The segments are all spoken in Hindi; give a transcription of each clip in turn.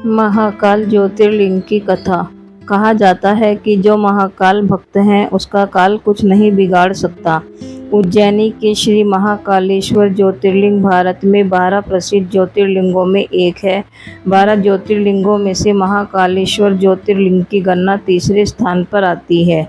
महाकाल ज्योतिर्लिंग की कथा। कहा जाता है कि जो महाकाल भक्त हैं उसका काल कुछ नहीं बिगाड़ सकता। उज्जैनी के श्री महाकालेश्वर ज्योतिर्लिंग भारत में 12 प्रसिद्ध ज्योतिर्लिंगों में एक है। 12 ज्योतिर्लिंगों में से महाकालेश्वर ज्योतिर्लिंग की गणना तीसरे स्थान पर आती है,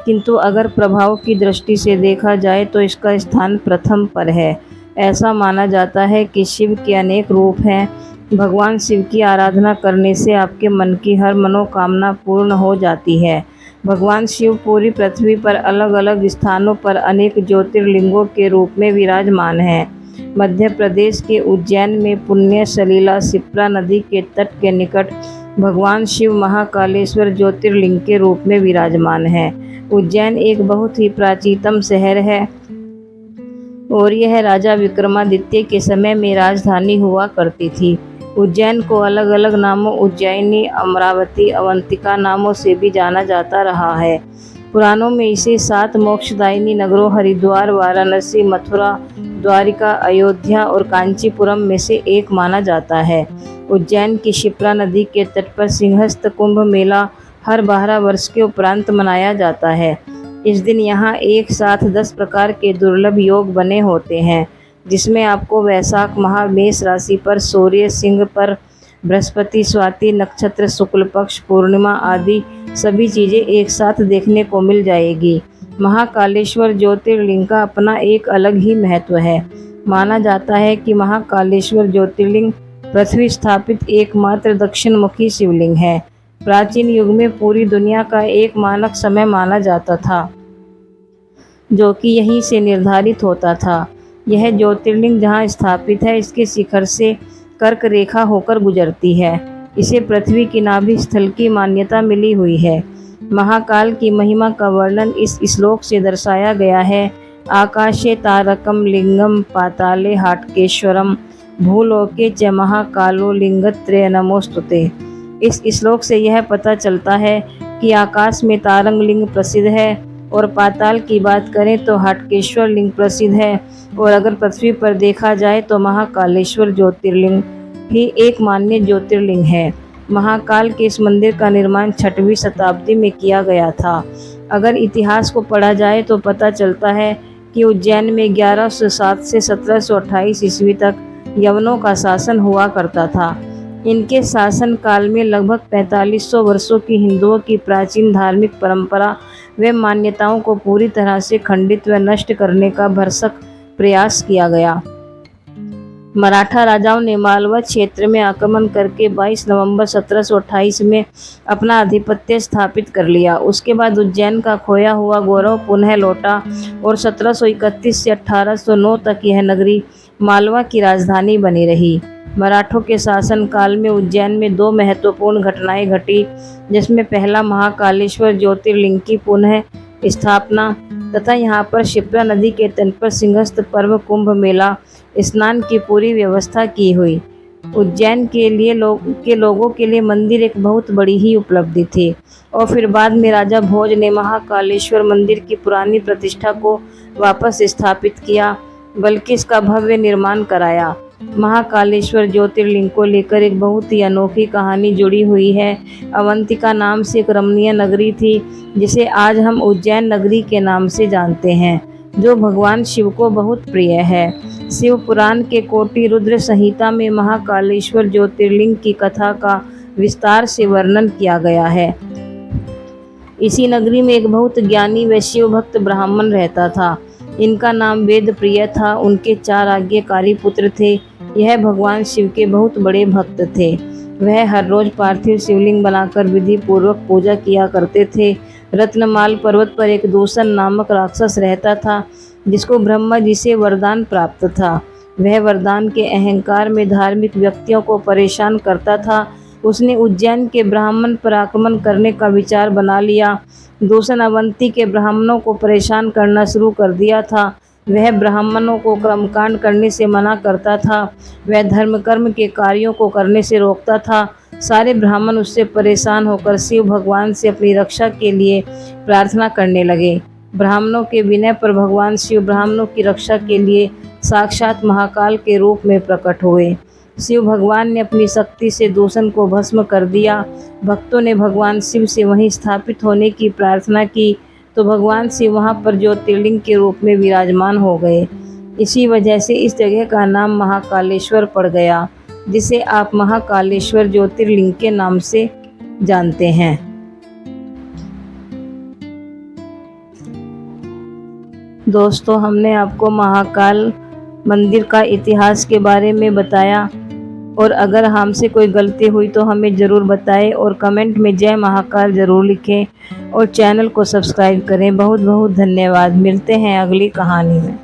किंतु अगर प्रभाव की दृष्टि से देखा जाए तो इसका स्थान प्रथम पर है। ऐसा माना जाता है कि शिव के अनेक रूप हैं। भगवान शिव की आराधना करने से आपके मन की हर मनोकामना पूर्ण हो जाती है। भगवान शिव पूरी पृथ्वी पर अलग अलग स्थानों पर अनेक ज्योतिर्लिंगों के रूप में विराजमान हैं। मध्य प्रदेश के उज्जैन में पुण्य सलीला शिप्रा नदी के तट के निकट भगवान शिव महाकालेश्वर ज्योतिर्लिंग के रूप में विराजमान है। उज्जैन एक बहुत ही प्राचीनतम शहर है और यह राजा विक्रमादित्य के समय में राजधानी हुआ करती थी। उज्जैन को अलग अलग नामों उज्जैनी, अमरावती, अवंतिका नामों से भी जाना जाता रहा है। पुराणों में इसे 7 मोक्षदायिनी नगरों हरिद्वार, वाराणसी, मथुरा, द्वारिका, अयोध्या और कांचीपुरम में से एक माना जाता है। उज्जैन की शिप्रा नदी के तट पर सिंहस्थ कुंभ मेला हर 12 वर्ष के उपरांत मनाया जाता है। इस दिन यहाँ एक साथ 10 प्रकार के दुर्लभ योग बने होते हैं, जिसमें आपको वैशाख माह मेष राशि पर सूर्य, सिंह पर बृहस्पति, स्वाति नक्षत्र, शुक्ल पक्ष, पूर्णिमा आदि सभी चीज़ें एक साथ देखने को मिल जाएगी। महाकालेश्वर ज्योतिर्लिंग का अपना एक अलग ही महत्व है। माना जाता है कि महाकालेश्वर ज्योतिर्लिंग पृथ्वी स्थापित एकमात्र दक्षिण मुखी शिवलिंग है। प्राचीन युग में पूरी दुनिया का एक मानक समय माना जाता था, जो कि यहीं से निर्धारित होता था। यह ज्योतिर्लिंग जहाँ स्थापित है, इसके शिखर से कर्क रेखा होकर गुजरती है। इसे पृथ्वी की नाभि स्थल की मान्यता मिली हुई है। महाकाल की महिमा का वर्णन इस श्लोक से दर्शाया गया है। आकाशे तारकम लिंगम पाताले हाटकेश्वरम भूलोके च महाकालो लिंगत्रय नमोस्तुते। इस श्लोक से यह पता चलता है कि आकाश में तारंग लिंग प्रसिद्ध है और पाताल की बात करें तो हाटकेश्वर लिंग प्रसिद्ध है, और अगर पृथ्वी पर देखा जाए तो महाकालेश्वर ज्योतिर्लिंग ही एक मान्य ज्योतिर्लिंग है। महाकाल के इस मंदिर का निर्माण 6वीं शताब्दी में किया गया था। अगर इतिहास को पढ़ा जाए तो पता चलता है कि उज्जैन में 1107 से 1728 ईस्वी तक यवनों का शासन हुआ करता था। इनके शासन काल में लगभग 4500 वर्षों की हिंदुओं की प्राचीन धार्मिक परंपरा व मान्यताओं को पूरी तरह से खंडित व नष्ट करने का भरसक प्रयास किया गया। मराठा राजाओं ने मालवा क्षेत्र में आक्रमण करके 22 नवंबर 1728 में अपना आधिपत्य स्थापित कर लिया। उसके बाद उज्जैन का खोया हुआ गौरव पुनः लौटा और 1731 से 1809 तक यह नगरी मालवा की राजधानी बनी रही। मराठों के शासन काल में उज्जैन में 2 महत्वपूर्ण घटनाएं घटी, जिसमें पहला महाकालेश्वर ज्योतिर्लिंग की पुनः स्थापना तथा यहाँ पर शिप्रा नदी के तट पर सिंहस्थ पर्व कुंभ मेला स्नान की पूरी व्यवस्था की हुई। उज्जैन के लोगों के लिए मंदिर एक बहुत बड़ी ही उपलब्धि थी। और फिर बाद में राजा भोज ने महाकालेश्वर मंदिर की पुरानी प्रतिष्ठा को वापस स्थापित किया, बल्कि इसका भव्य निर्माण कराया। महाकालेश्वर ज्योतिर्लिंग को लेकर एक बहुत ही अनोखी कहानी जुड़ी हुई है। अवंतिका नाम से एक रमणीय नगरी थी, जिसे आज हम उज्जैन नगरी के नाम से जानते हैं, जो भगवान शिव को बहुत प्रिय है। शिव पुराण के कोटि रुद्र संहिता में महाकालेश्वर ज्योतिर्लिंग की कथा का विस्तार से वर्णन किया गया है। इसी नगरी में एक बहुत ज्ञानी व शिव भक्त ब्राह्मण रहता था। इनका नाम वेद प्रिय था। उनके 4 आज्ञाकारी पुत्र थे। यह भगवान शिव के बहुत बड़े भक्त थे। वह हर रोज पार्थिव शिवलिंग बनाकर विधि पूर्वक पूजा किया करते थे। रत्नमाल पर्वत पर एक दूषण नामक राक्षस रहता था, जिसको ब्रह्मा जी से वरदान प्राप्त था। वह वरदान के अहंकार में धार्मिक व्यक्तियों को परेशान करता था। उसने उज्जैन के ब्राह्मण पर आक्रमण करने का विचार बना लिया। दूषण अवंती के ब्राह्मणों को परेशान करना शुरू कर दिया था। वह ब्राह्मणों को कर्मकांड करने से मना करता था। वह धर्म कर्म के कार्यों को करने से रोकता था। सारे ब्राह्मण उससे परेशान होकर शिव भगवान से अपनी रक्षा के लिए प्रार्थना करने लगे। ब्राह्मणों के विनय पर भगवान शिव ब्राह्मणों की रक्षा के लिए साक्षात महाकाल के रूप में प्रकट हुए। शिव भगवान ने अपनी शक्ति से दूषण को भस्म कर दिया। भक्तों ने भगवान शिव से वहीं स्थापित होने की प्रार्थना की तो भगवान शिव वहां पर ज्योतिर्लिंग के रूप में विराजमान हो गए। इसी वजह से इस जगह का नाम महाकालेश्वर पड़ गया, जिसे आप महाकालेश्वर ज्योतिर्लिंग के नाम से जानते हैं। दोस्तों, हमने आपको महाकाल मंदिर का इतिहास के बारे में बताया, और अगर हमसे कोई गलती हुई तो हमें ज़रूर बताएं और कमेंट में जय महाकाल ज़रूर लिखें और चैनल को सब्सक्राइब करें। बहुत बहुत धन्यवाद। मिलते हैं अगली कहानी में।